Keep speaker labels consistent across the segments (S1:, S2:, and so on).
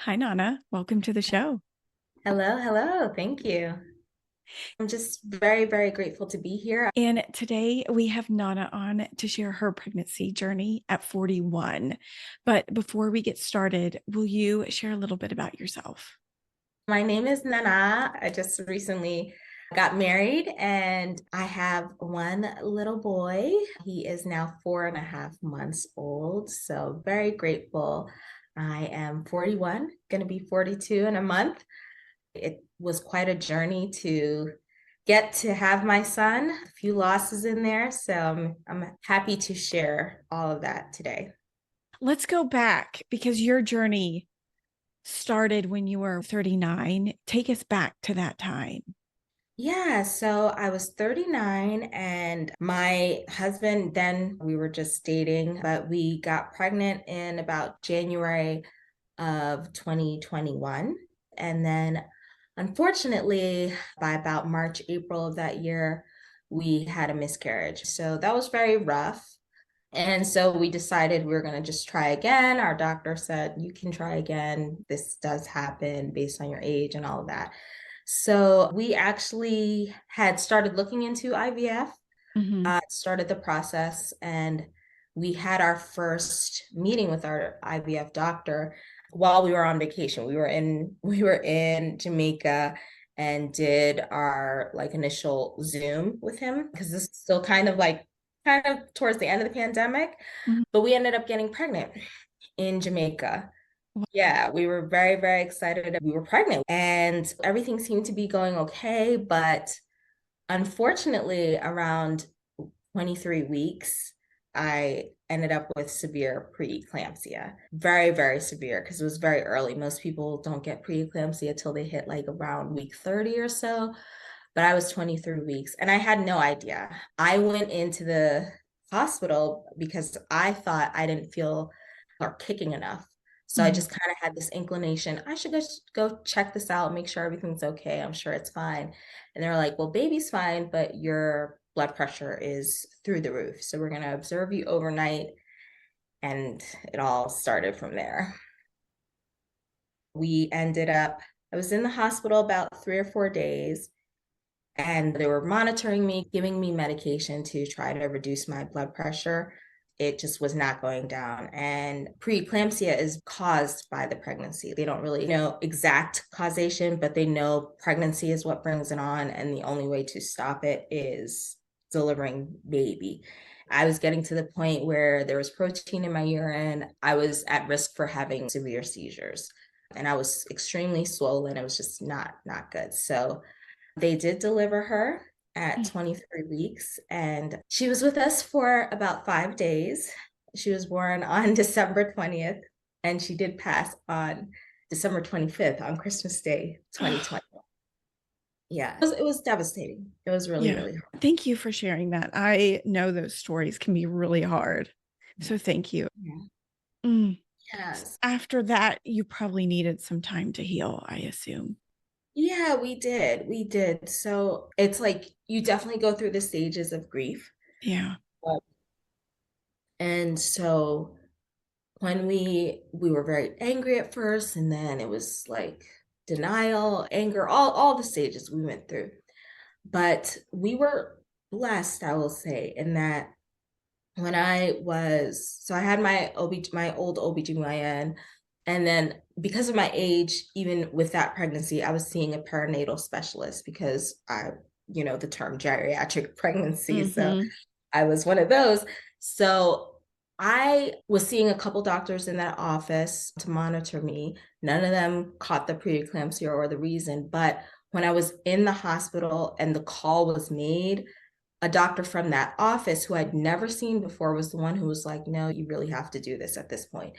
S1: Hi, Nana. Welcome to the show.
S2: Hello, hello. Thank you. I'm just very, very grateful to be here.
S1: And today we have Nana on to share her pregnancy journey at 41. But before we get started, will you share a little bit about yourself?
S2: My name is Nana. I just recently got married and I have one little boy. He is now 4.5 months old. So very grateful. I am 41, going to be 42 in a month. It was quite a journey to get to have my son, a few losses in there. So I'm happy to share all of that today.
S1: Let's go back because your journey started when you were 39. Take us back to that time.
S2: Yeah, so I was 39 and my husband, then we were just dating, but we got pregnant in about January of 2021. And then unfortunately, by about March, April of that year, we had a miscarriage. So that was very rough. And so we decided we were going to just try again. Our doctor said, you can try again. This does happen based on your age and all of that. So we actually had started looking into IVF,
S1: Mhm.
S2: started the process, and we had our first meeting with our IVF doctor while we were on vacation. We were in Jamaica and did our like initial Zoom with him because this is still kind of towards the end of the pandemic,
S1: Mhm.
S2: but we ended up getting pregnant in Jamaica. Yeah, we were very, very excited. We were pregnant and everything seemed to be going okay. But unfortunately, around 23 weeks, I ended up with severe preeclampsia. Very, very severe because it was very early. Most people don't get preeclampsia till they hit like around week 30 or so. But I was 23 weeks and I had no idea. I went into the hospital because I thought I didn't feel or kicking enough. So I
S1: Mhm.
S2: just kind of had this inclination, I should go check this out, make sure everything's okay. I'm sure it's fine. And they're like, well, baby's fine, but your blood pressure is through the roof. So we're going to observe you overnight. And it all started from there. We ended up, I was in the hospital about 3 or 4 days, and they were monitoring me, giving me medication to try to reduce my blood pressure. It just was not going down. And preeclampsia is caused by the pregnancy. They don't really know exact causation, but they know pregnancy is what brings it on. And the only way to stop it is delivering baby. I was getting to the point where there was protein in my urine. I was at risk for having severe seizures. And I was extremely swollen. It was just not good. So they did deliver her at 23 weeks, and she was with us for about 5 days. She was born on December 20th, and she did pass on December 25th on Christmas Day, 2020. Yeah, it was devastating. It was really,
S1: Yeah.
S2: really hard.
S1: Thank you for sharing that. I know those stories can be really hard. So thank you.
S2: Yeah.
S1: Mm.
S2: Yes.
S1: After that, you probably needed some time to heal, I assume.
S2: Yeah, we did. We did. So it's like you definitely go through the stages of grief.
S1: Yeah.
S2: And so when we were very angry at first, and then it was like denial, anger, all the stages we went through. But we were blessed, I will say, in that when I had my old OBGYN, and then because of my age, even with that pregnancy, I was seeing a perinatal specialist because the term geriatric pregnancy. So
S1: Hmm.
S2: I was one of those. So I was seeing a couple doctors in that office to monitor me. None of them caught the preeclampsia or the reason. But when I was in the hospital and the call was made, a doctor from that office who I'd never seen before was the one who was like, no, you really have to do this at this point.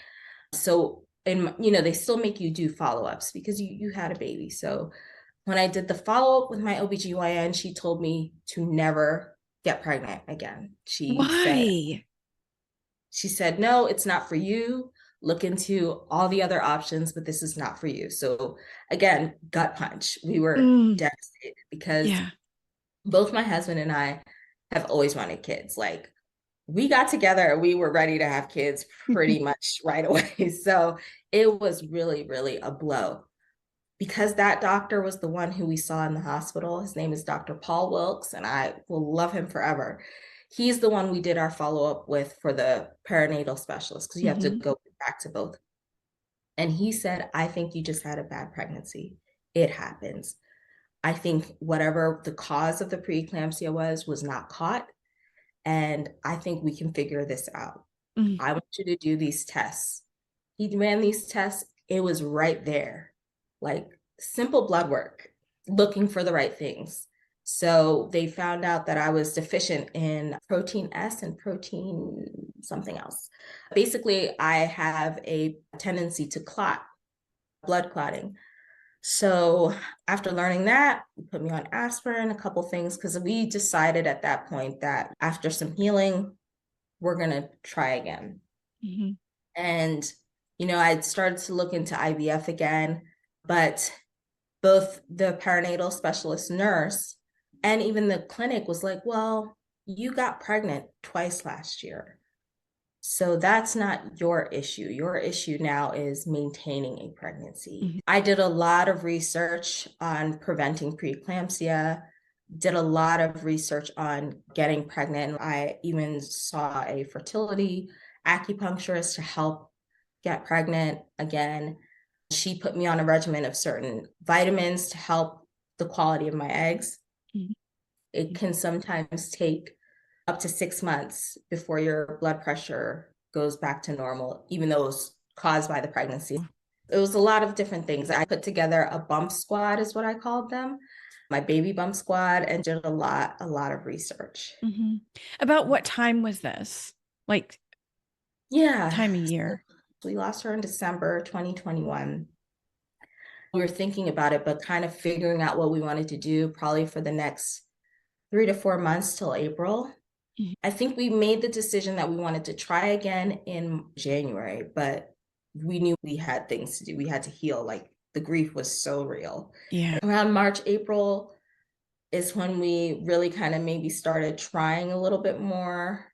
S2: So, and they still make you do follow-ups because you had a baby. So when I did the follow-up with my OBGYN, she told me to never get pregnant again.
S1: Why?
S2: She said, no, it's not for you. Look into all the other options, but this is not for you. So again, gut punch. We were
S1: Mm.
S2: devastated because
S1: Yeah.
S2: both my husband and I have always wanted kids. Like we got together and we were ready to have kids pretty much right away. So it was really, really a blow because that doctor was the one who we saw in the hospital. His name is Dr. Paul Wilkes, and I will love him forever. He's the one we did our follow-up with for the perinatal specialist because you have to go back to both. And he said, I think you just had a bad pregnancy. It happens. I think whatever the cause of the preeclampsia was not caught. And I think we can figure this out.
S1: Mm.
S2: I want you to do these tests. He ran these tests. It was right there, like simple blood work, looking for the right things. So they found out that I was deficient in protein S and protein something else. Basically, I have a tendency to clot, blood clotting. So after learning that, he put me on aspirin, a couple things, because we decided at that point that after some healing, we're going to try again.
S1: Mm-hmm.
S2: And, I'd started to look into IVF again, but both the perinatal specialist nurse and even the clinic was like, well, you got pregnant twice last year. So that's not your issue. Your issue now is maintaining a pregnancy.
S1: Mm-hmm.
S2: I did a lot of research on preventing preeclampsia, did a lot of research on getting pregnant. I even saw a fertility acupuncturist to help get pregnant again. She put me on a regimen of certain vitamins to help the quality of my eggs. Mm-hmm. It can sometimes take up to 6 months before your blood pressure goes back to normal, even though it was caused by the pregnancy. It was a lot of different things. I put together a bump squad is what I called them, my baby bump squad, and did a lot of research.
S1: Mm-hmm. About what time was this? Like, time of year?
S2: We lost her in December 2021. We were thinking about it, but kind of figuring out what we wanted to do probably for the next 3 to 4 months till April. Mm-hmm. I think we made the decision that we wanted to try again in January, but we knew we had things to do. We had to heal. Like the grief was so real.
S1: Yeah.
S2: Around March, April is when we really kind of maybe started trying a little bit more.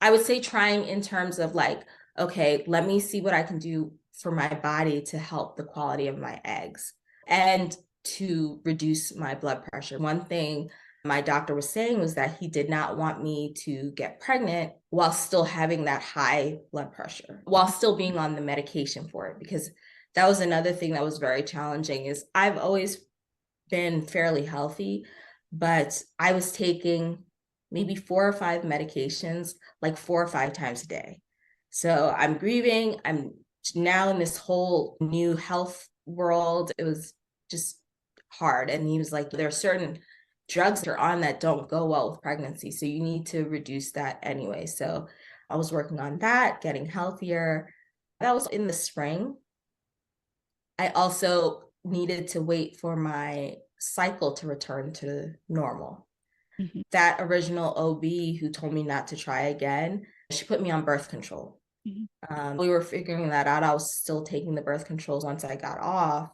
S2: I would say trying in terms of like, okay, let me see what I can do for my body to help the quality of my eggs and to reduce my blood pressure. One thing my doctor was saying was that he did not want me to get pregnant while still having that high blood pressure, while still being on the medication for it, because that was another thing that was very challenging. Is I've always been fairly healthy, but I was taking maybe 4 or 5 medications, like 4 or 5 times a day. So I'm grieving. I'm now in this whole new health world. It was just hard. And he was like, there are certain drugs that are on that don't go well with pregnancy. So you need to reduce that anyway. So I was working on that, getting healthier. That was in the spring. I also needed to wait for my cycle to return to normal. Mm-hmm. That original OB who told me not to try again, she put me on birth control. Mm-hmm. We were figuring that out. I was still taking the birth controls once I got off.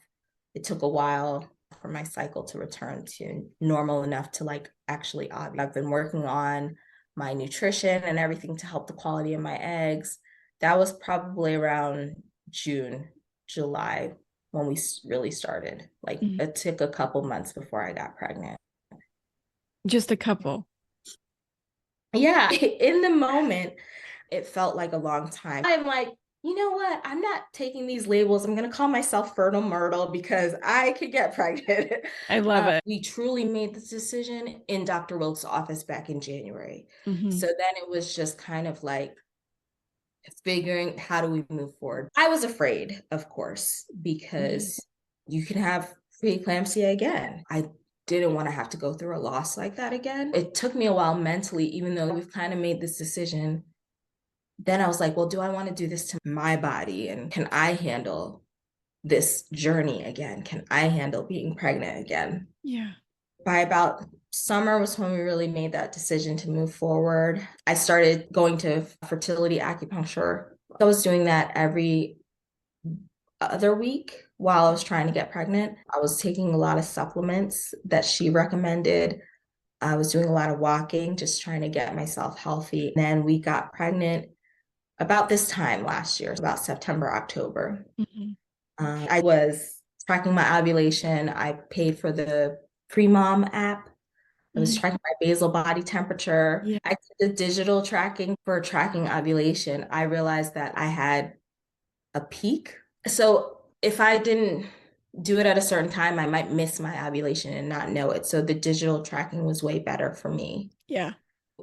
S2: It took a while for my cycle to return to normal enough to like actually ovulate. I've been working on my nutrition and everything to help the quality of my eggs. That was probably around June, July when we really started. Like mm-hmm. It took a couple months before I got pregnant.
S1: Just a couple.
S2: Yeah, in the moment, it felt like a long time. I'm like, you know what? I'm not taking these labels. I'm going to call myself Fertile Myrtle because I could get pregnant.
S1: I love it.
S2: We truly made this decision in Dr. Wilkes' office back in January. Mm-hmm. So then it was just kind of like figuring how do we move forward. I was afraid, of course, because you can have preeclampsia again. I didn't want to have to go through a loss like that again. It took me a while mentally, even though we've kind of made this decision. Then I was like, well, do I want to do this to my body? And can I handle this journey again? Can I handle being pregnant again?
S1: Yeah.
S2: By about summer was when we really made that decision to move forward. I started going to fertility acupuncture. I was doing that every other week while I was trying to get pregnant. I was taking a lot of supplements that she recommended. I was doing a lot of walking, just trying to get myself healthy. And then we got pregnant about this time last year, about September, October.
S1: Mhm.
S2: I was tracking my ovulation. I paid for the pre-mom app. I was
S1: Mhm.
S2: tracking my basal body temperature.
S1: Yeah.
S2: I did the digital tracking for tracking ovulation. I realized that I had a peak. So if I didn't do it at a certain time, I might miss my ovulation and not know it. So the digital tracking was way better for me.
S1: Yeah.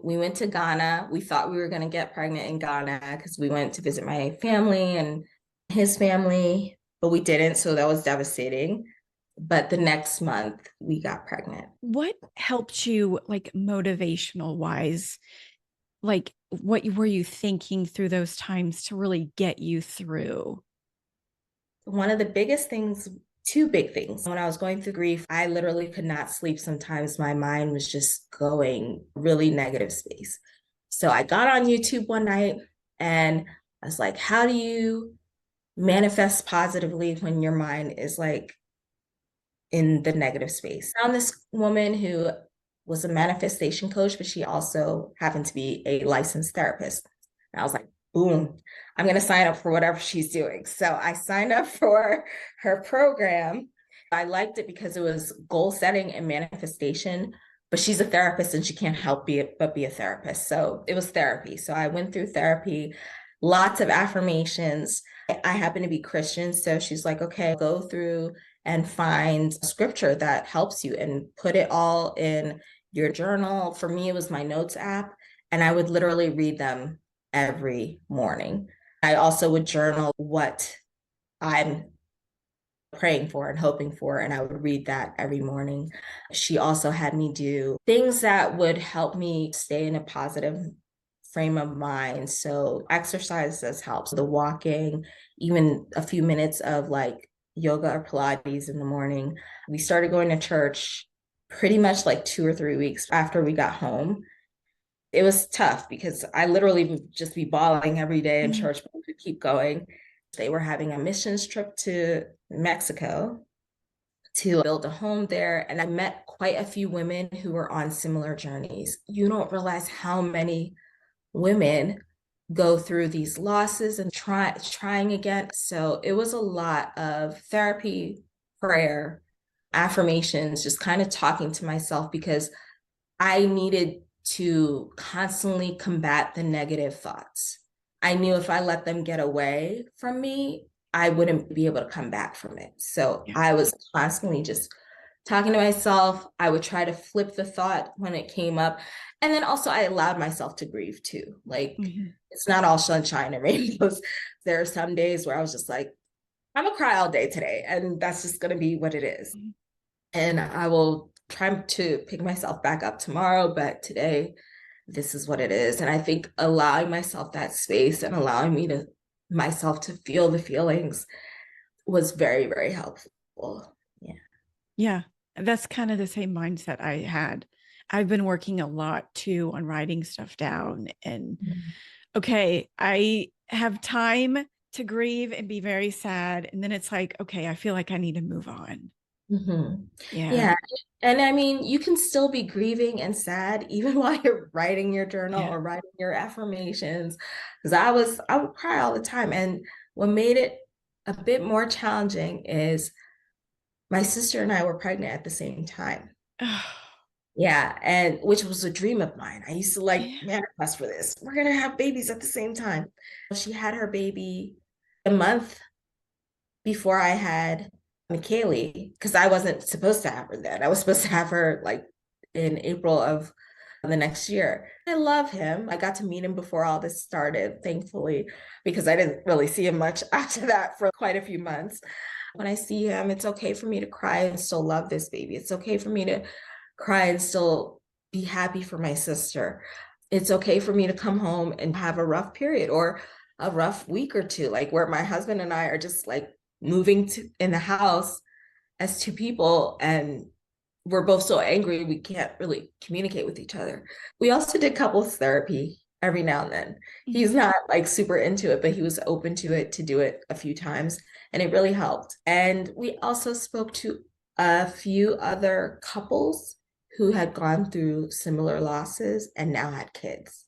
S2: We went to Ghana. We thought we were going to get pregnant in Ghana because we went to visit my family and his family, but we didn't. So that was devastating. But the next month, we got pregnant.
S1: What helped you, like, motivational wise? Like, what were you thinking through those times to really get you through?
S2: One of the biggest things, two big things. When I was going through grief, I literally could not sleep. Sometimes my mind was just going really negative space. So I got on YouTube one night and I was like, how do you manifest positively when your mind is like in the negative space? I found this woman who was a manifestation coach, but she also happened to be a licensed therapist. And I was like, boom, I'm going to sign up for whatever she's doing. So I signed up for her program. I liked it because it was goal setting and manifestation, but she's a therapist and she can't help but be a therapist. So it was therapy. So I went through therapy, lots of affirmations. I happen to be Christian. So she's like, okay, go through and find scripture that helps you and put it all in your journal. For me, it was my notes app, and I would literally read them every morning. I also would journal what I'm praying for and hoping for, and I would read that every morning. She also had me do things that would help me stay in a positive frame of mind. So exercises helps, the walking, even a few minutes of like yoga or Pilates in the morning. We started going to church pretty much like 2 or 3 weeks after we got home. It was tough because I literally would just be bawling every day in
S1: Mhm.
S2: church, but we could keep going. They were having a missions trip to Mexico to build a home there. And I met quite a few women who were on similar journeys. You don't realize how many women go through these losses and trying again. So it was a lot of therapy, prayer, affirmations, just kind of talking to myself because I needed to constantly combat the negative thoughts. I knew if I let them get away from me, I wouldn't be able to come back from it. So
S1: Yeah.
S2: I was constantly just talking to myself. I would try to flip the thought when it came up. And then also, I allowed myself to grieve too. Like,
S1: Mhm.
S2: it's not all sunshine and rainbows. There are some days where I was just like, I'm gonna cry all day today, and that's just gonna be what it is.
S1: Mhm.
S2: And I will try to pick myself back up tomorrow, but today, this is what it is. And I think allowing myself that space and allowing me to myself to feel the feelings was very, very helpful. Yeah.
S1: Yeah. That's kind of the same mindset I had. I've been working a lot too on writing stuff down and okay, I have time to grieve and be very sad. And then it's like, okay, I feel like I need to move on.
S2: Mm-hmm.
S1: Yeah.
S2: Yeah. And I mean, you can still be grieving and sad even while you're writing your journal
S1: Yeah.
S2: or writing your affirmations. Because I would cry all the time. And what made it a bit more challenging is my sister and I were pregnant at the same time. Yeah, and which was a dream of mine. I used to like
S1: Yeah.
S2: manifest for this. We're gonna have babies at the same time. She had her baby a month before I had McKaylee, because I wasn't supposed to have her then. I was supposed to have her like in April of the next year. I love him. I got to meet him before all this started, thankfully, because I didn't really see him much after that for quite a few months. When I see him, it's okay for me to cry and still love this baby. It's okay for me to cry and still be happy for my sister. It's okay for me to come home and have a rough period or a rough week or two, like where my husband and I are just like moving to in the house as two people and we're both so angry we can't really communicate with each other. We also did couples therapy every now and then. He's
S1: Mhm.
S2: not like super into it, but he was open to it to do it a few times and it really helped. And we also spoke to a few other couples who had gone through similar losses and now had kids.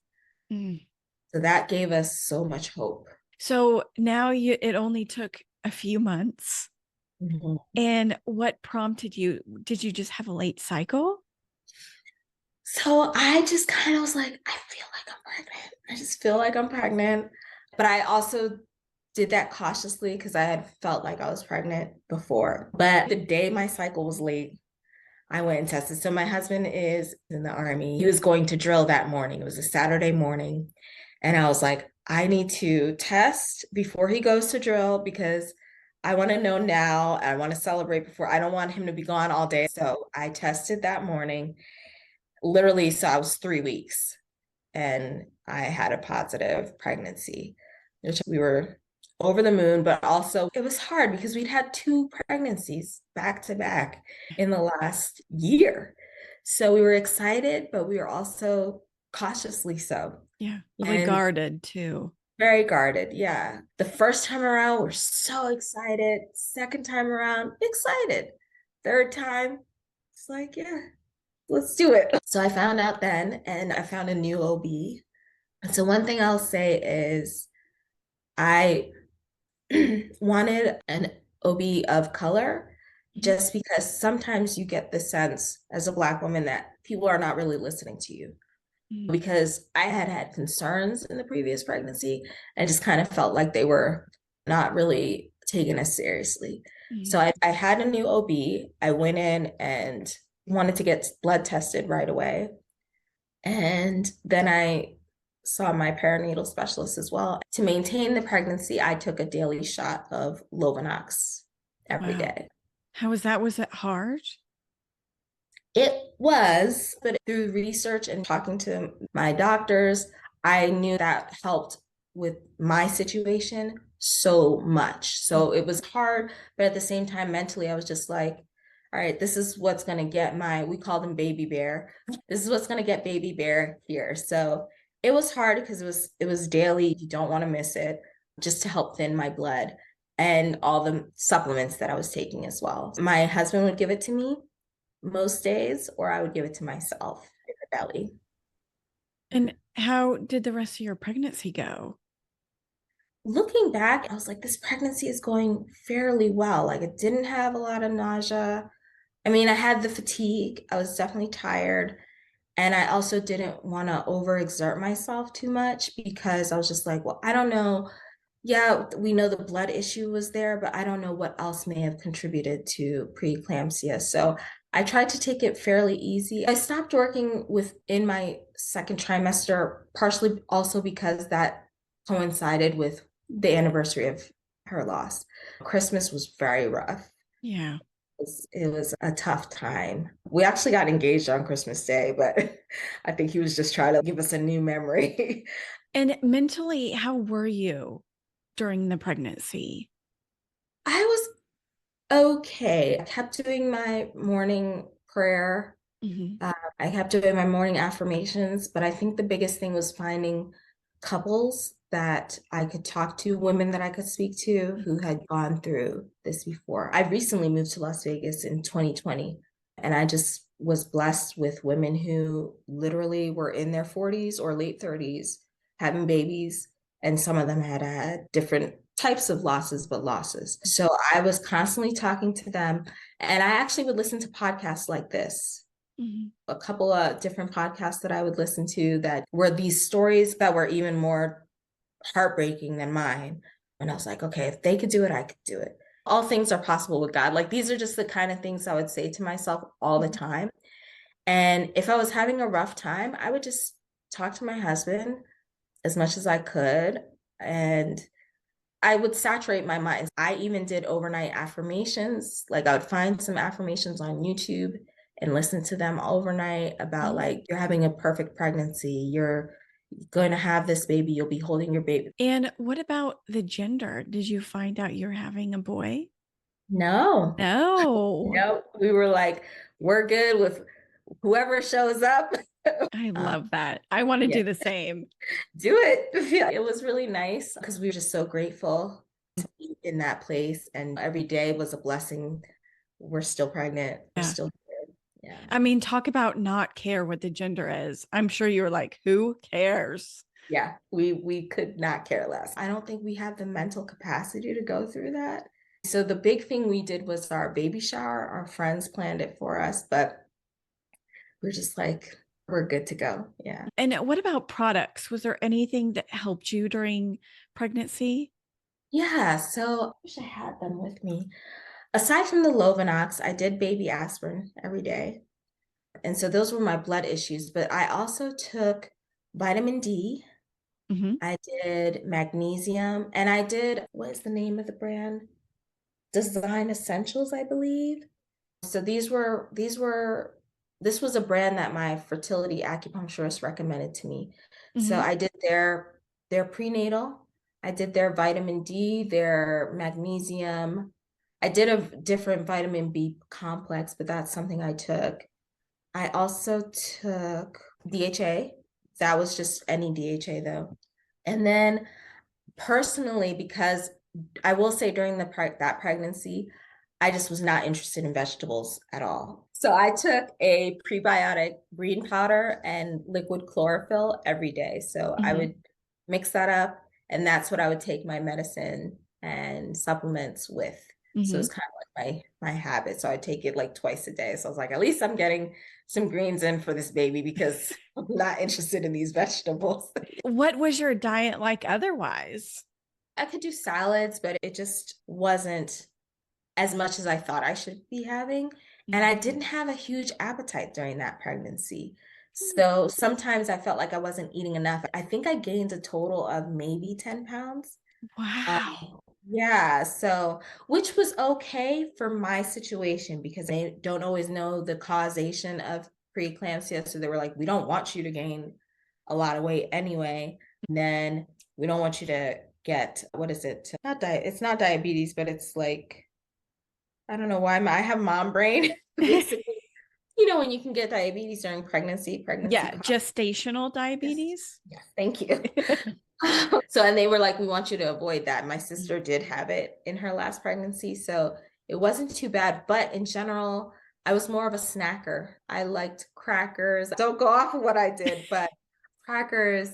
S1: Mm.
S2: So that gave us so much hope.
S1: So now it only took a few months.
S2: Mhm.
S1: And what prompted you? Did you just have a late cycle?
S2: So I just kind of was like, I feel like I'm pregnant. I just feel like I'm pregnant. But I also did that cautiously because I had felt like I was pregnant before. But the day my cycle was late, I went and tested. So my husband is in the Army. He was going to drill that morning. It was a Saturday morning. And I was like, I need to test before he goes to drill because I want to know now. I want to celebrate before. I don't want him to be gone all day. So I tested that morning. Literally, so I was 3 weeks and I had a positive pregnancy, which we were over the moon, but also it was hard because we'd had 2 pregnancies back to back in the last year. So we were excited, but we were also cautiously so.
S1: Yeah, really
S2: And
S1: guarded too.
S2: very guarded. Yeah. The first time around, we're so excited. Second time around, excited. Third time, it's like, yeah, let's do it. So I found out then, and I found a new OB. And so one thing I'll say is I wanted an OB of color just because sometimes you get the sense as a Black woman that people are not really listening to you.
S1: Mm.
S2: Because I had had concerns in the previous pregnancy and just kind of felt like they were not really taking us seriously.
S1: Mm.
S2: So I had a new OB. I went in and wanted to get blood tested right away. And then I saw my perinatal specialist as well. To maintain the pregnancy, I took a daily shot of Lovenox every
S1: Wow.
S2: day.
S1: How was that? Was it hard?
S2: It was, but through research and talking to my doctors, I knew that helped with my situation so much. So it was hard, but at the same time, mentally, I was just like, all right, this is what's going to get we call them baby bear. This is what's going to get baby bear here. So it was hard because it was daily. You don't want to miss it just to help thin my blood and all the supplements that I was taking as well. My husband would give it to me most days, or I would give it to myself in the belly.
S1: And how did the rest of your pregnancy go?
S2: Looking back, I was like, this pregnancy is going fairly well. Like, it didn't have a lot of nausea. I mean, I had the fatigue. I was definitely tired. And I also didn't want to overexert myself too much because I was just like, well, I don't know. Yeah, we know the blood issue was there, but I don't know what else may have contributed to preeclampsia. So I tried to take it fairly easy. I stopped working within my second trimester, partially also because that coincided with the anniversary of her loss. Christmas was very rough.
S1: Yeah.
S2: It was a tough time. We actually got engaged on Christmas Day, but I think he was just trying to give us a new memory.
S1: And mentally, how were you during the pregnancy?
S2: I was okay. I kept doing my morning prayer.
S1: Mm-hmm.
S2: I kept doing my morning affirmations, but I think the biggest thing was finding couples that I could talk to, women that I could speak to who had gone through this before. I recently moved to Las Vegas in 2020, and I just was blessed with women who literally were in their 40s or late 30s having babies, and some of them had had different types of losses, but losses. So I was constantly talking to them, and I actually would listen to podcasts like this.
S1: Mm-hmm.
S2: A couple of different podcasts that I would listen to that were these stories that were even more heartbreaking than mine. And I was like, okay, if they could do it, I could do it. All things are possible with God. Like, these are just the kind of things I would say to myself all the time. And if I was having a rough time, I would just talk to my husband as much as I could. And I would saturate my mind. I even did overnight affirmations. Like, I would find some affirmations on YouTube and listen to them overnight about, like, you're having a perfect pregnancy. You're going to have this baby. You'll be holding your baby.
S1: And what about the gender? Did you find out you're having a boy?
S2: No,
S1: No.
S2: no, we were like, we're good with whoever shows up.
S1: I love that. I want to
S2: Yeah,
S1: do the same.
S2: do it. Yeah, it was really nice because we were just so grateful to be in that place. And every day was a blessing. We're still pregnant. We're
S1: Yeah.
S2: still here. Yeah.
S1: I mean, talk about not care what the gender is. I'm sure you were like, who cares?
S2: Yeah, we could not care less. I don't think we have the mental capacity to go through that. So the big thing we did was our baby shower. Our friends planned it for us, but we're just like, we're good to go. Yeah.
S1: And what about products? Was there anything that helped you during pregnancy?
S2: Yeah, so I wish I had them with me. Aside from the Lovenox, I did baby aspirin every day. And so those were my blood issues, but I also took vitamin D.
S1: Hmm.
S2: I did magnesium, and I did, what is the name of the brand? Design Essentials, I believe. So this was a brand that my fertility acupuncturist recommended to me. So
S1: Hmm.
S2: I did their prenatal, I did their vitamin D, their magnesium. I did a different vitamin B complex, but that's something I took. I also took DHA. That was just any DHA though. And then personally, because I will say during that pregnancy, I just was not interested in vegetables at all. So I took a prebiotic green powder and liquid chlorophyll every day. So I
S1: Hmm.
S2: would mix that up, and that's what I would take my medicine and supplements with. So
S1: Hmm.
S2: it's kind of like my habit. So I take it like twice a day. So I was like, at least I'm getting some greens in for this baby because I'm not interested in these vegetables.
S1: What was your diet like otherwise?
S2: I could do salads, but it just wasn't as much as I thought I should be having. And I
S1: Mhm.
S2: didn't have a huge appetite during that pregnancy. So sometimes I felt like I wasn't eating enough. I think I gained a total of maybe 10 pounds.
S1: Wow.
S2: Yeah, so which was okay for my situation because they don't always know the causation of preeclampsia. So they were like, we don't want you to gain a lot of weight anyway. And then we don't want you to get, what is it? Not diet, it's not diabetes, but it's like, I don't know why I have mom brain. Basically, when you can get diabetes during pregnancy
S1: Yeah,
S2: causes.
S1: gestational
S2: Yes,
S1: diabetes.
S2: yes, thank you. So, and they were like, we want you to avoid that. My sister did have it in her last pregnancy, so it wasn't too bad. But in general, I was more of a snacker. I liked crackers. Don't go off of what I did, but crackers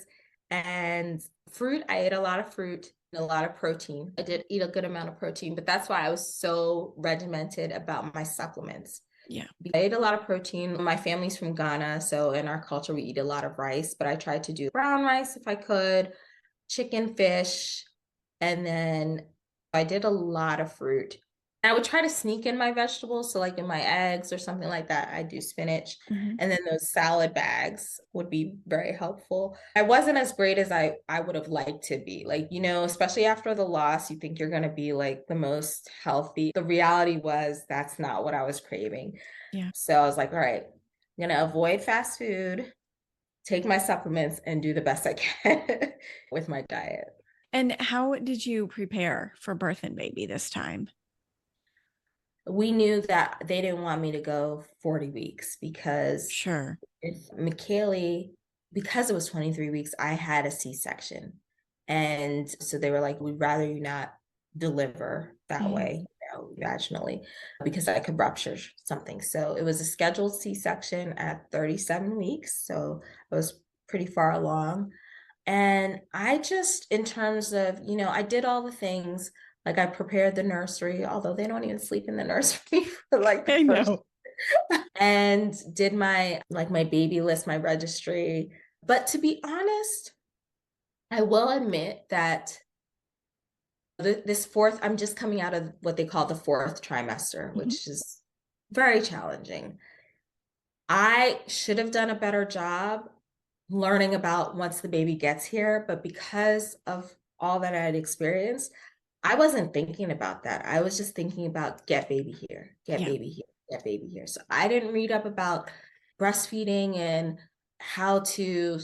S2: and fruit. I ate a lot of fruit and a lot of protein. I did eat a good amount of protein, but that's why I was so regimented about my supplements.
S1: Yeah.
S2: I ate a lot of protein. My family's from Ghana, so in our culture, we eat a lot of rice, but I tried to do brown rice if I could, chicken, fish, and then I did a lot of fruit. I would try to sneak in my vegetables. So, like in my eggs or something like that, I do spinach.
S1: Hmm.
S2: And then those salad bags would be very helpful. I wasn't as great as I would have liked to be. Like, especially after the loss, you think you're going to be like the most healthy. The reality was that's not what I was craving.
S1: Yeah.
S2: So I was like, all right, I'm going to avoid fast food, take my supplements, and do the best I can with my diet.
S1: And how did you prepare for birth and baby this time?
S2: We knew that they didn't want me to go 40 weeks because
S1: Sure.
S2: if McKaylee, because it was 23 weeks, I had a C-section. And so they were like, we'd rather you not deliver that
S1: Hmm.
S2: way, vaginally, because I could rupture something. So it was a scheduled C-section at 37 weeks. So I was pretty far along. And I just, in terms of, I did all the things, like I prepared the nursery, although they don't even sleep in the nursery for like the
S1: I
S2: first,
S1: know.
S2: and did my baby list, my registry. But to be honest, I will admit that this fourth, I'm just coming out of what they call the fourth trimester,
S1: Hmm.
S2: which is very challenging. I should have done a better job learning about once the baby gets here, but because of all that I had experienced, I wasn't thinking about that. I was just thinking about get baby here, get
S1: Yeah.
S2: baby here, get baby here. So I didn't read up about breastfeeding and how to,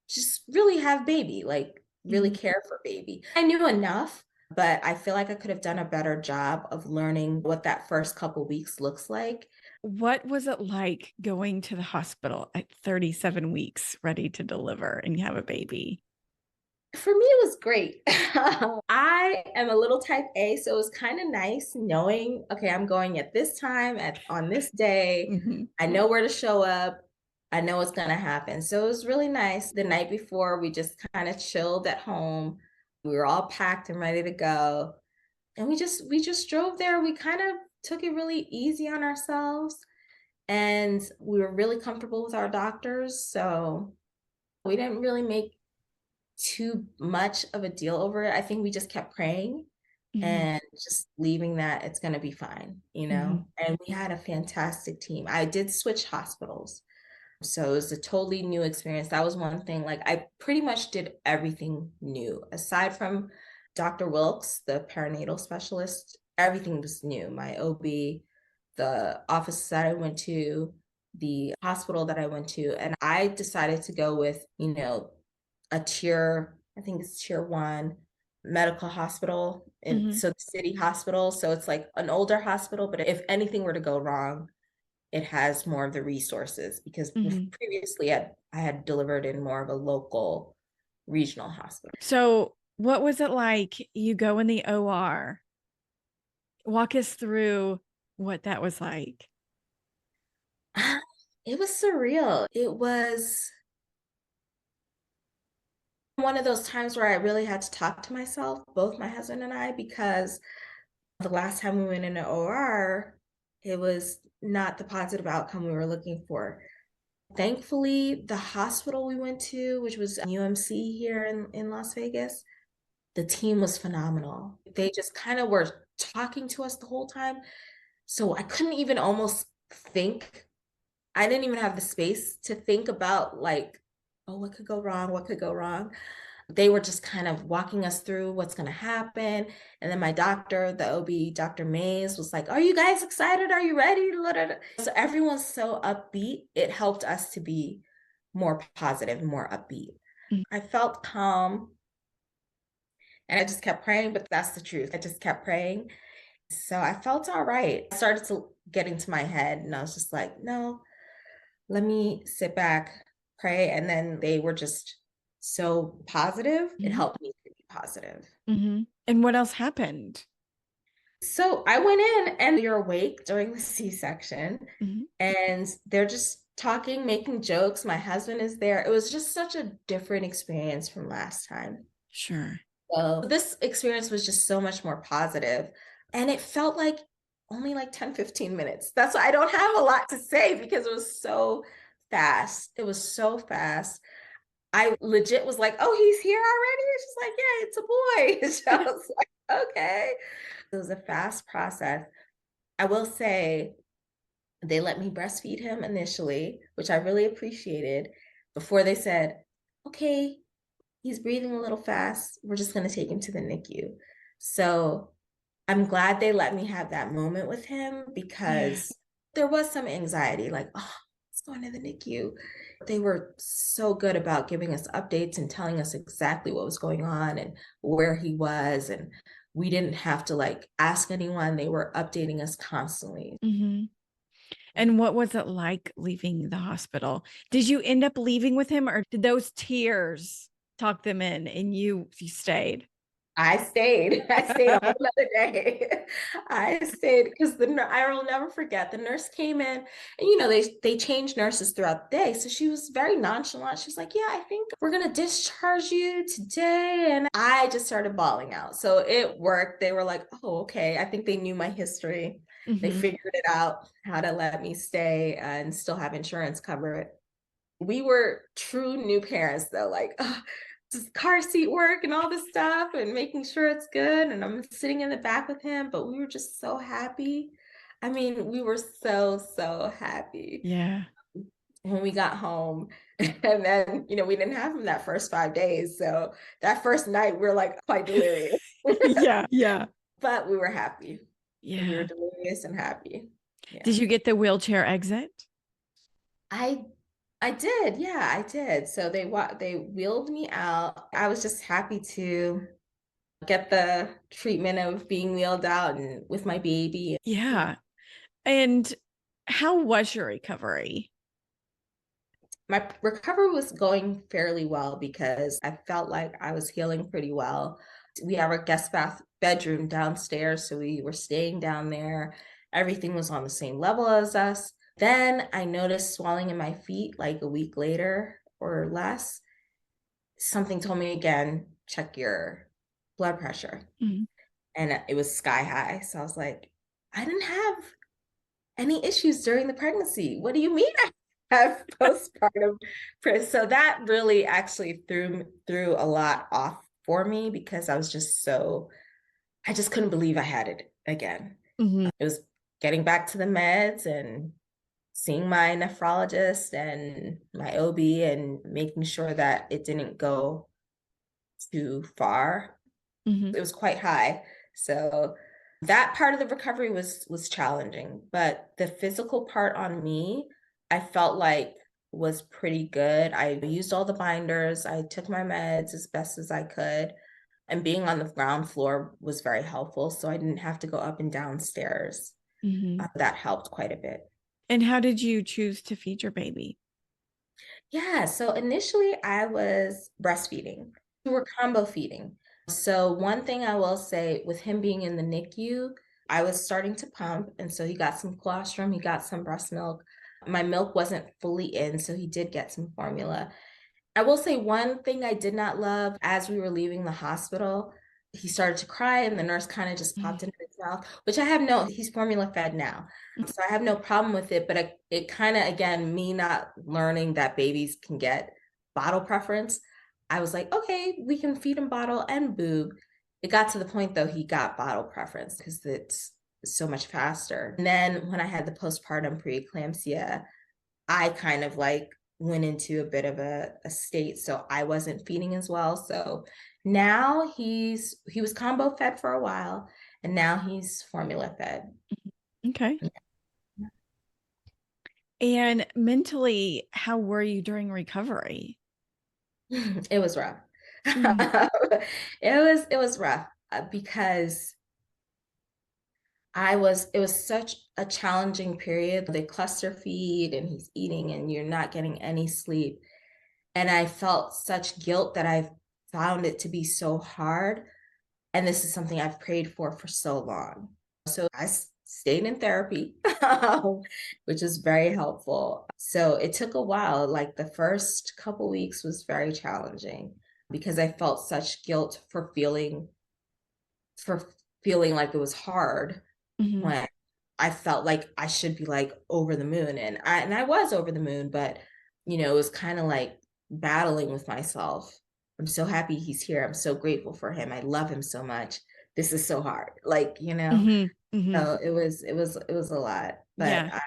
S2: just really have baby, like really
S1: Hmm.
S2: care for baby. I knew enough, but I feel like I could have done a better job of learning what that first couple weeks looks like.
S1: What was it like going to the hospital at 37 weeks ready to deliver and you have a baby?
S2: For me, it was great. I am a little type A, so it was kind of nice knowing, okay, I'm going at this time on this day.
S1: Mhm.
S2: I know where to show up. I know what's going to happen. So it was really nice. The night before, we just kind of chilled at home. We were all packed and ready to go. And we just drove there. We kind of took it really easy on ourselves, and we were really comfortable with our doctors. So we didn't really make too much of a deal over it. I think we just kept praying
S1: Mhm.
S2: and just leaving that it's going to be fine, you
S1: Mhm.
S2: know? And we had a fantastic team. I did switch hospitals. So it was a totally new experience. That was one thing. Like, I pretty much did everything new aside from Dr. Wilkes, the perinatal specialist. Everything was new. My OB, the office that I went to, the hospital that I went to. And I decided to go with, a tier, I think it's tier one medical hospital. And
S1: Mhm.
S2: so the city hospital. So it's like an older hospital, but if anything were to go wrong, it has more of the resources because
S1: Mhm.
S2: previously I had delivered in more of a local regional hospital.
S1: So, what was it like? You go in the OR. Walk us through what that was like.
S2: It was surreal. It was one of those times where I really had to talk to myself, both my husband and I, because the last time we went in an OR, it was not the positive outcome we were looking for. Thankfully, the hospital we went to, which was UMC here in Las Vegas, the team was phenomenal. They just kind of were talking to us the whole time. So I couldn't even almost think. I didn't even have the space to think about, like, oh, what could go wrong? What could go wrong? They were just kind of walking us through what's going to happen. And then my doctor, the OB, Dr. Mays, was like, are you guys excited? Are you ready? So everyone's so upbeat. It helped us to be more positive, more upbeat.
S1: Mm.
S2: I felt calm and I just kept praying, but that's the truth. I just kept praying. So I felt all right. I started to get into my head and I was just like, no, let me sit back, pray. And then they were just so positive. It
S1: Mhm.
S2: helped me to be positive.
S1: Mhm. And what else happened?
S2: So I went in and you're awake during the C-section
S1: Mhm.
S2: and they're just talking, making jokes. My husband is there. It was just such a different experience from last time.
S1: Sure.
S2: So this experience was just so much more positive, and it felt like only like 10, 15 minutes. That's why I don't have a lot to say because it was so fast. It was so fast. I legit was like, oh, he's here already? And she's like, yeah, it's a boy. So I was like, okay. It was a fast process. I will say they let me breastfeed him initially, which I really appreciated, before they said, okay, he's breathing a little fast. We're just going to take him to the NICU. So I'm glad they let me have that moment with him
S1: Yeah.
S2: because there was some anxiety, like, oh, it's going to the NICU. They were so good about giving us updates and telling us exactly what was going on and where he was. And we didn't have to like ask anyone. They were updating us constantly.
S1: Mhm. And what was it like leaving the hospital? Did you end up leaving with him, or did those tears talk them in and you stayed?
S2: I stayed. I stayed a whole other day. I stayed because I will never forget. The nurse came in, and they change nurses throughout the day. So she was very nonchalant. She's like, "Yeah, I think we're gonna discharge you today," and I just started bawling out. So it worked. They were like, "Oh, okay." I think they knew my history. They
S1: Mhm.
S2: figured it out how to let me stay and still have insurance cover it. We were true new parents though, like, does car seat work and all this stuff and making sure it's good. And I'm sitting in the back with him, but we were just so happy. I mean, we were so, so happy
S1: Yeah.
S2: when we got home. And then, we didn't have him that first 5 days. So that first night, we were like quite delirious,
S1: Yeah. Yeah.
S2: but we were happy. We were
S1: Yeah.
S2: delirious and happy.
S1: Did
S2: Yeah.
S1: you get the wheelchair exit?
S2: I I did. Yeah, I did. So they wheeled me out. I was just happy to get the treatment of being wheeled out and with my baby.
S1: Yeah. And how was your recovery?
S2: My recovery was going fairly well because I felt like I was healing pretty well. We have a guest bedroom downstairs, so we were staying down there. Everything was on the same level as us. Then I noticed swelling in my feet like a week later or less. Something told me again, check your blood pressure.
S1: Mm-hmm.
S2: And it was sky high. So I was like, I didn't have any issues during the pregnancy. What do you mean I have postpartum? So that really actually threw a lot off for me because I just couldn't believe I had it again.
S1: Mm-hmm.
S2: It was getting back to the meds and seeing my nephrologist and my OB and making sure that it didn't go too far.
S1: Mm-hmm.
S2: It was quite high. So that part of the recovery was challenging, but the physical part on me, I felt like was pretty good. I used all the binders, I took my meds as best as I could, and being on the ground floor was very helpful. So I didn't have to go up and down stairs.
S1: Mm-hmm.
S2: That helped quite a bit.
S1: And how did you choose to feed your baby?
S2: Yeah, so initially I was breastfeeding. We were combo feeding. So one thing I will say with him being in the NICU, I was starting to pump, and so he got some colostrum, he got some breast milk. My milk wasn't fully in, so he did get some formula. I will say one thing I did not love as we were leaving the hospital, he started to cry and the nurse kind of just popped into his mouth, which he's formula fed now. So I have no problem with it, but it kind of, again, me not learning that babies can get bottle preference. I was like, okay, we can feed him bottle and boob. It got to the point though, he got bottle preference because it's so much faster. And then when I had the postpartum preeclampsia, I kind of like went into a bit of a state, so I wasn't feeding as well. So now he was combo fed for a while, and now he's formula fed.
S1: Okay. And mentally, how were you during recovery?
S2: It was rough.
S1: Mm-hmm.
S2: It was rough because it was such a challenging period. They cluster feed and he's eating and you're not getting any sleep. And I felt such guilt that I found it to be so hard. And this is something I've prayed for so long. So I stayed in therapy, which is very helpful. So it took a while. Like the first couple weeks was very challenging because I felt such guilt for feeling like it was hard
S1: Mm-hmm.
S2: when I felt like I should be like over the moon. And I was over the moon, but it was kind of like battling with myself. I'm so happy he's here. I'm so grateful for him. I love him so much. This is so hard.
S1: Mm-hmm. Mm-hmm.
S2: So it was a lot. But
S1: Yeah.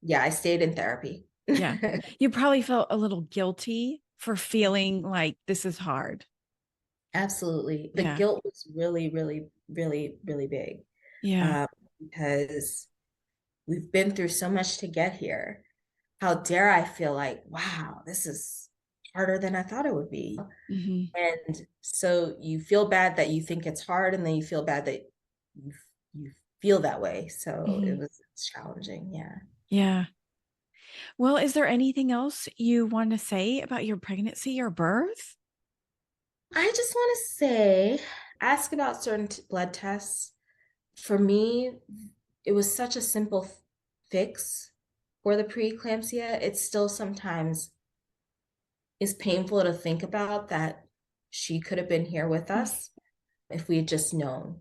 S2: yeah, I stayed in therapy.
S1: Yeah. You probably felt a little guilty for feeling like this is hard.
S2: Absolutely. The
S1: Yeah.
S2: guilt was really, really, really, really big.
S1: Yeah.
S2: Um, because we've been through so much to get here. How dare I feel like, wow, this is harder than I thought it would be.
S1: Mm-hmm.
S2: And so you feel bad that you think it's hard, and then you feel bad that you, you feel that way. So
S1: Mm-hmm.
S2: it was challenging. Yeah.
S1: Yeah. Well, is there anything else you want to say about your pregnancy or birth?
S2: I just want to say, ask about certain blood tests. For me, it was such a simple fix for the preeclampsia. It still sometimes is painful to think about that she could have been here with us if we had just known.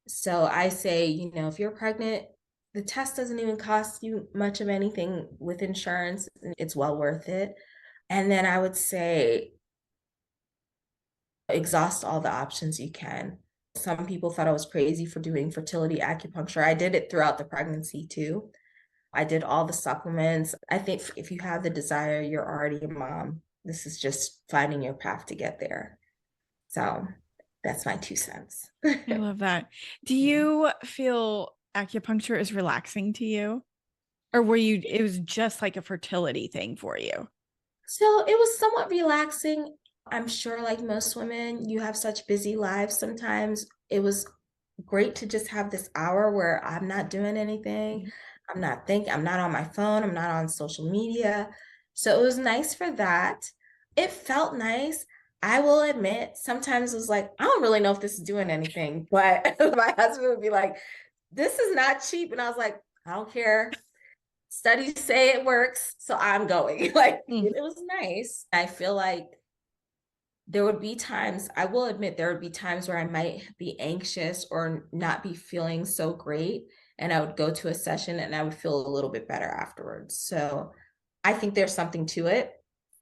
S2: So I say, if you're pregnant, the test doesn't even cost you much of anything with insurance. It's well worth it. And then I would say, exhaust all the options you can. Some people thought I was crazy for doing fertility acupuncture. I did it throughout the pregnancy too. I did all the supplements. I think if you have the desire, you're already a mom. This is just finding your path to get there. So that's my 2 cents.
S1: I love that. Do you feel acupuncture is relaxing to you? Or it was just like a fertility thing for you?
S2: So it was somewhat relaxing. I'm sure, like most women, you have such busy lives sometimes. It was great to just have this hour where I'm not doing anything. I'm not on my phone, I'm not on social media. So it was nice for that. It felt nice. I will admit, sometimes it was like, I don't really know if this is doing anything, but my husband would be like, this is not cheap. And I was like, I don't care. Studies say it works, so I'm going. Like, it was nice. I feel like there would be times, I will admit, there would be times where I might be anxious or not be feeling so great. And I would go to a session and I would feel a little bit better afterwards. So I think there's something to it.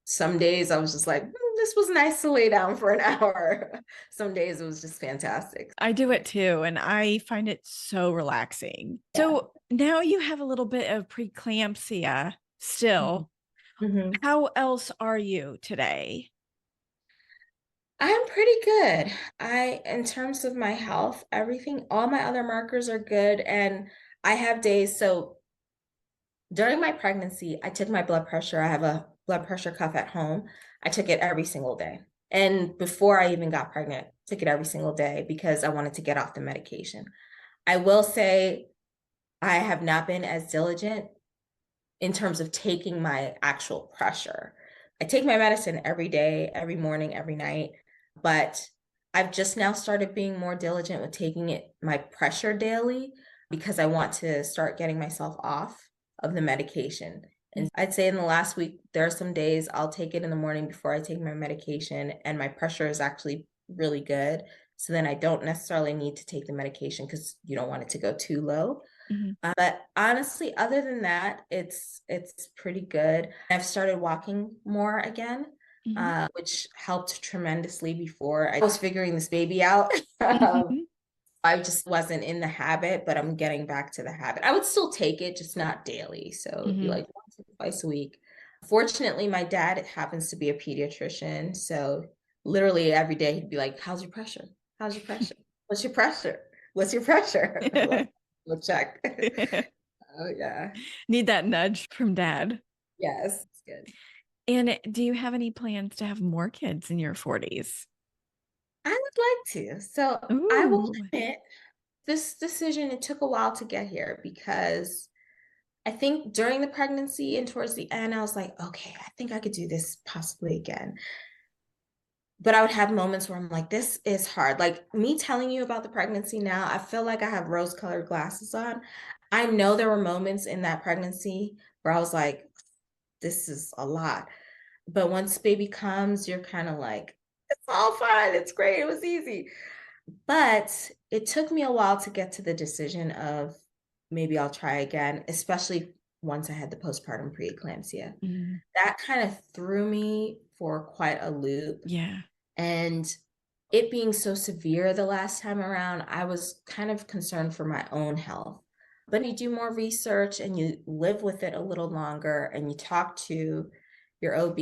S2: Some days I was just like, this was nice to lay down for an hour. Some days it was just fantastic.
S1: I do it too, and I find it so relaxing.
S2: Yeah.
S1: So now you have a little bit of preeclampsia still.
S2: Mm-hmm.
S1: How else are you today?
S2: I'm pretty good. In terms of my health, everything, all my other markers are good. And I have days. So during my pregnancy, I took my blood pressure. I have a blood pressure cuff at home. I took it every single day. And before I even got pregnant, took it every single day because I wanted to get off the medication. I will say I have not been as diligent in terms of taking my actual pressure. I take my medicine every day, every morning, every night, but I've just now started being more diligent with taking my pressure daily because I want to start getting myself off of the medication. And I'd say in the last week, there are some days I'll take it in the morning before I take my medication, and my pressure is actually really good. So then I don't necessarily need to take the medication because you don't want it to go too low.
S1: Mhm.
S2: But honestly, other than that, it's pretty good. I've started walking more again, which helped tremendously before. I was figuring this baby out.
S1: Mhm.
S2: I just wasn't in the habit, but I'm getting back to the habit. I would still take it, just not daily. So it'd be
S1: Mhm.
S2: like once or twice a week. Fortunately, my dad happens to be a pediatrician. So literally every day he'd be like, how's your pressure? How's your pressure? What's your pressure? What's your pressure? I'm like, we'll check. Oh, yeah.
S1: Need that nudge from dad.
S2: Yes, it's good.
S1: And do you have any plans to have more kids in your 40s?
S2: I would like to. So I will
S1: Ooh.
S2: admit this decision, it took a while to get here because I think during the pregnancy and towards the end, I was like, okay, I think I could do this possibly again. But I would have moments where I'm like, this is hard. Like me telling you about the pregnancy now, I feel like I have rose colored glasses on. I know there were moments in that pregnancy where I was like, this is a lot. But once baby comes, you're kind of like, it's all fine. It's great. It was easy. But it took me a while to get to the decision of maybe I'll try again, especially once I had the postpartum preeclampsia.
S1: Mm,
S2: That kind of threw me for quite a loop.
S1: yeah.
S2: And it being so severe the last time around, I was kind of concerned for my own health. But you do more research and you live with it a little longer and you talk to your OB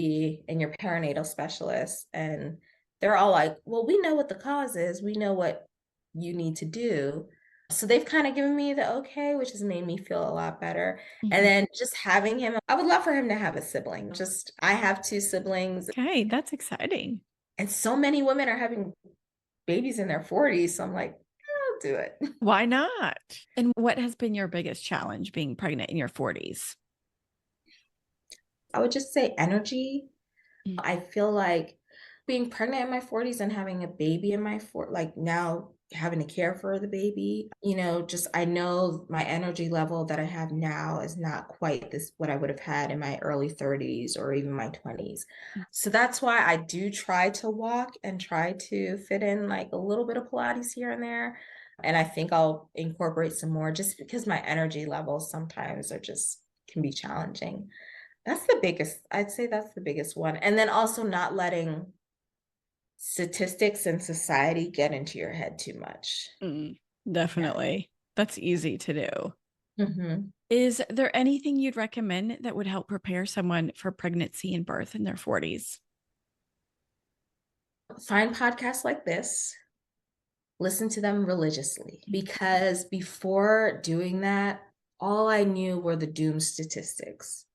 S2: and your perinatal specialist, and they're all like, well, we know what the cause is, we know what you need to do. So they've kind of given me the okay, which has made me feel a lot better. And
S1: Mhm.
S2: then just having him, I would love for him to have a sibling. Just, I have two siblings,
S1: Okay, that's exciting.
S2: and so many women are having babies in their 40s. So I'm like, I'll do it.
S1: Why not? And what has been your biggest challenge being pregnant in your 40s?
S2: I would just say energy.
S1: Mm.
S2: I feel like being pregnant in my 40s and having a baby in my like now having to care for the baby, just I know my energy level that I have now is not quite this what I would have had in my early 30s or even my 20s. So that's why I do try to walk and try to fit in like a little bit of Pilates here and there. And I think I'll incorporate some more just because my energy levels sometimes are just can be challenging. That's the biggest, I'd say that's the biggest one. And then also not letting statistics and society get into your head too much.
S1: Mm,
S2: Yeah.
S1: definitely. That's easy to do.
S2: Hmm.
S1: Is there anything you'd recommend that would help prepare someone for pregnancy and birth in their 40s?
S2: Find podcasts like this, listen to them religiously, because before doing that, all I knew were the doom statistics.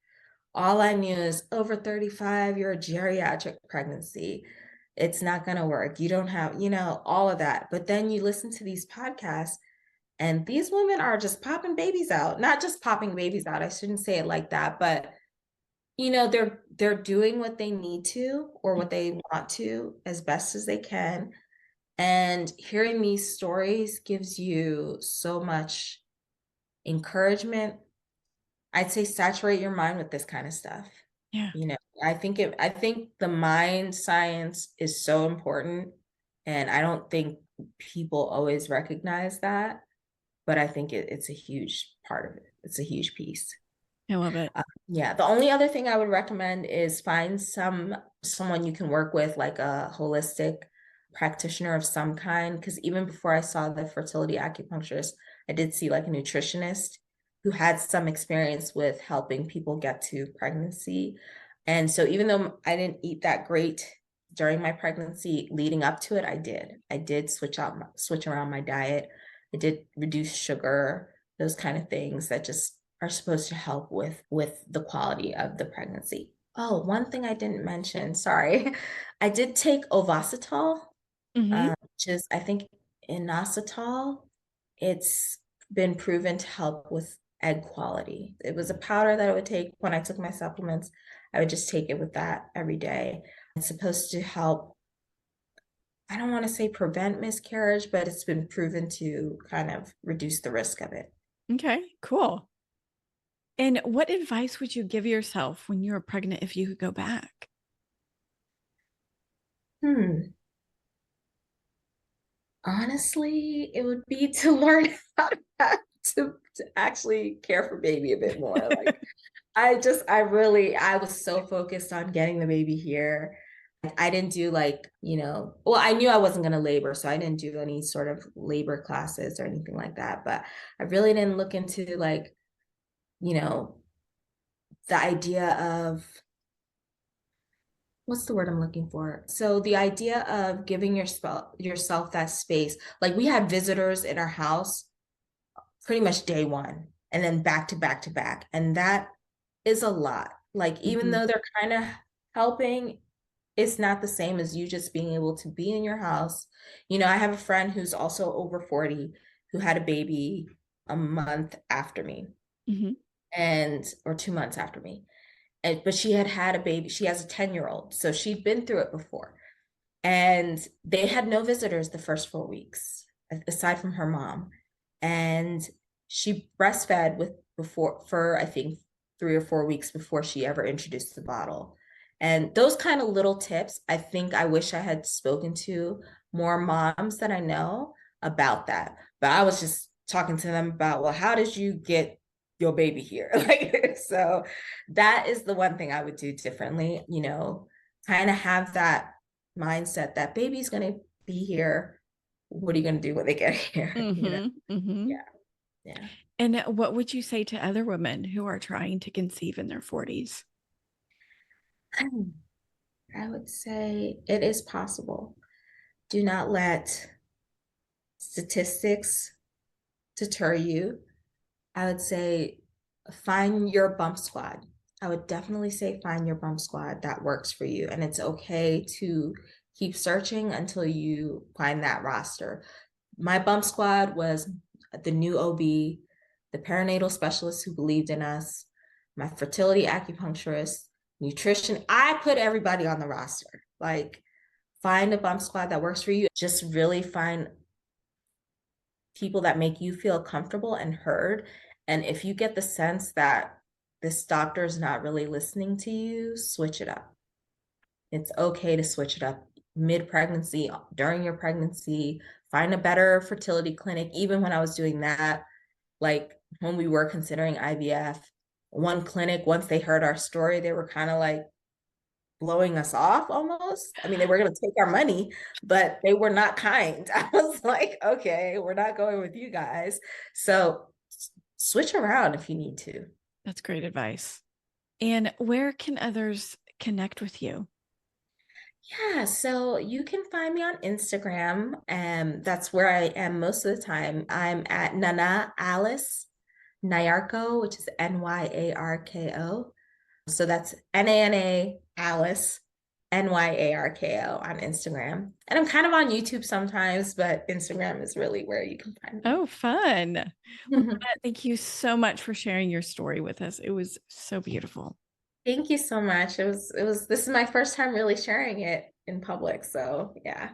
S2: All I knew is over 35, you're a geriatric pregnancy. It's not going to work. You don't have, all of that. But then you listen to these podcasts, and these women are just popping babies out. Not just popping babies out. I shouldn't say it like that, but they're doing what they need to or what they want to as best as they can. And hearing these stories gives you so much encouragement. I'd say saturate your mind with this kind of stuff.
S1: Yeah.
S2: I think the mind science is so important, and I don't think people always recognize that, but I think it's a huge part of it. It's a huge piece.
S1: I love it.
S2: Yeah, the only other thing I would recommend is find someone you can work with, like a holistic practitioner of some kind. Because even before I saw the fertility acupuncturist, I did see like a nutritionist who had some experience with helping people get to pregnancy. And so even though I didn't eat that great during my pregnancy, leading up to it, I did. I did switch around my diet. I did reduce sugar, those kind of things that just are supposed to help with the quality of the pregnancy. Oh, one thing I didn't mention, sorry. I did take Ovasitol,
S1: Hmm.
S2: which is, I think, inositol. It's been proven to help with egg quality. It was a powder that I would take when I took my supplements. I would just take it with that every day. It's supposed to help, I don't want to say prevent miscarriage, but it's been proven to kind of reduce the risk of it.
S1: Okay, cool. And what advice would you give yourself when you were pregnant if you could go back?
S2: Hmm. Honestly, it would be to learn how to actually care for baby a bit more. Like I was so focused on getting the baby here. I didn't do like, well, I knew I wasn't going to labor, so I didn't do any sort of labor classes or anything like that. But I really didn't look into like, you know, the idea of what's the word I'm looking for? So the idea of giving yourself that space. Like we had visitors in our house pretty much day one and then back to back to back. And that is a lot. Like, even
S1: Hmm.
S2: though they're kind of helping, it's not the same as you just being able to be in your house. I have a friend who's also over 40 who had a baby a month after me
S1: Hmm.
S2: or 2 months after me. But she had a baby. She has a 10-year-old. So she'd been through it before. And they had no visitors the first 4 weeks, aside from her mom. And she breastfed for I think 3 or 4 weeks before she ever introduced the bottle. And those kind of little tips, I think I wish I had spoken to more moms that I know about that. But I was just talking to them about, well, how did you get your baby here? Like, so that is the one thing I would do differently, kind of have that mindset that baby's going to be here. What are you going to do when they get here?
S1: Hmm. Hmm.
S2: Yeah. Yeah.
S1: And what would you say to other women who are trying to conceive in their 40s?
S2: I would say it is possible. Do not let statistics deter you. I would say find your bump squad. I would definitely say find your bump squad that works for you. And it's okay to keep searching until you find that roster. My bump squad was the new OB, the perinatal specialist who believed in us, my fertility acupuncturist, nutrition. I put everybody on the roster. Like, find a bump squad that works for you. Just really find people that make you feel comfortable and heard. And if you get the sense that this doctor is not really listening to you, switch it up. It's okay to switch it up mid pregnancy, during your pregnancy, find a better fertility clinic. Even when I was doing that, like when we were considering IVF, one clinic, once they heard our story, they were kind of like blowing us off almost. I mean, they were going to take our money, but they were not kind. I was like, okay, we're not going with you guys. So switch around if you need to.
S1: That's great advice. And where can others connect with you?
S2: Yeah, so you can find me on Instagram, and that's where I am most of the time. I'm at Nana Alice Nyarko, which is Nyarko. So that's Nana Alice Nyarko on Instagram. And I'm kind of on YouTube sometimes, but Instagram is really where you can find me.
S1: Oh, fun. Well, Jeanette, thank you so much for sharing your story with us. It was so beautiful.
S2: Thank you so much. This is my first time really sharing it in public. So yeah.